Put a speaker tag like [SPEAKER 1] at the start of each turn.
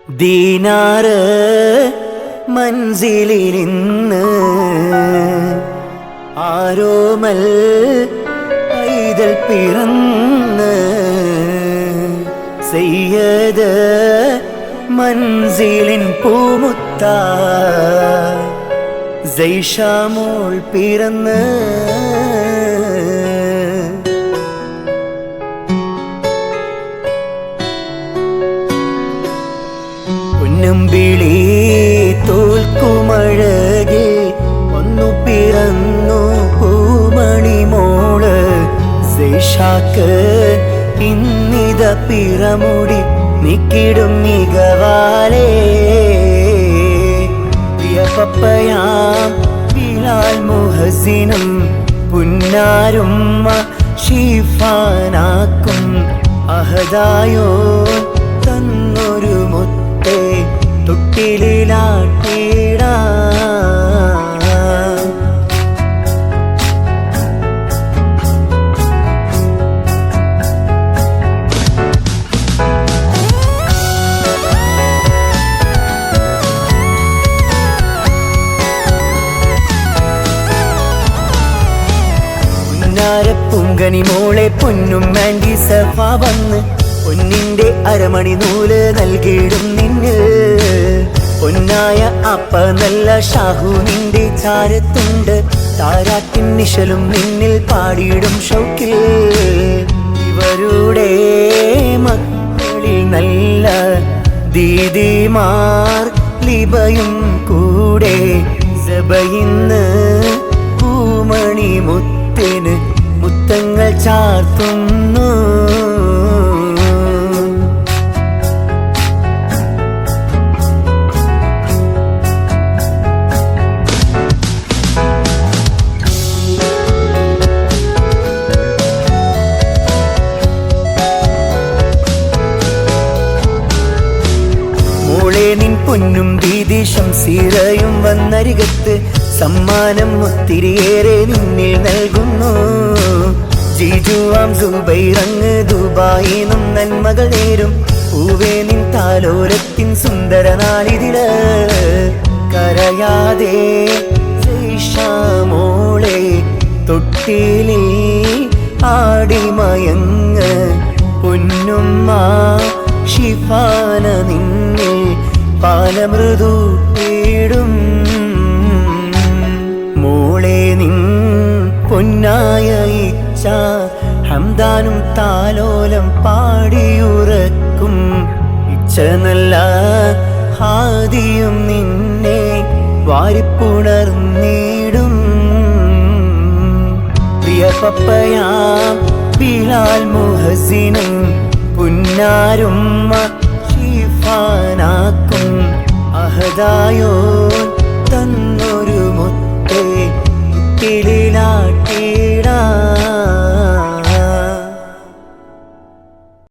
[SPEAKER 1] ദീനാറ് മൻസിലിരുന്ന് ആരോമൽ പൈതൽ പിറന്ന് സയ്യദ് മൻസിലിൻ പൂമുത്ത സൈഷാമോൾ പിറന്ന് പൊന്നമ്പിളി തോൽക്കുമഴകെ ഒന്നു പിറന്നു പൂമണി മോള് സൈഷാക്ക് ഇന്നിത പിറമുടി നിക്കിടും മികവാലേ പ്രിയപ്പയാം ബിലാൽ മുഹസിനും പുന്നാരുമ്മ ഷീഫാനാക്കും അഹദായോ തന്നൊരു മുത്തേ തൊട്ടിലാട്ടിടാ പുങ്കനി മോളെ പൊന്നും മാൻഡി സഫ വന്ന് പൊന്നിന്റെ അരമണി നൂല് നൽകിയിടും നിന്നിൽ പൊന്നായ അപ്പ നല്ല ഷാഹു നിന്റെ ചാരത്തുണ്ട് താരാട്ടിൻ നിശലും നിന്നിൽ പാടിയിടും ഷൗക്കിൽ ഇവരുടെ മക്കളിൽ നല്ല ദീദിമാർ ലിബയും കൂടെ സബയിന്ന് പൂമണി മുത്തിന് മുത്തങ്ങൾ ചാർത്തുന്നു മോളെ നിൻ പൊന്നും ദീദി ശംസീറയും വന്നരികത്ത് സമ്മാനം ഒത്തിരിയേറെ നിന്നിൽ നൽകുന്നു ജീജുവാം സുബൈറങ്ങ് ദുബായിന്നും നന്മകൾ നേരും പൂവേ നിൻ താലോലത്തിൻ സുന്ദര നാളിതില് കരയാതെ മോളെ തൊട്ടിലിൽ ആടിമയങ്ങ് പൊന്നുമ്മ ഷിഫാന നിന്നിൽ പാലമൃദു തേടും മോളെ നിൻ പൊന്നായ ഇച്ഛ ഹംദാനും താലോലം പാടിയുറക്കും ഇച്ഛ നല്ല ഹാദിയും നിന്നെ വാരിപ്പുണർന്നിടും പ്രിയപ്പയാം ബിലാൽ മുഹസിനും പുന്നാരുമ്മ ഷീഫാനാക്കും അഹദായോ തന്ന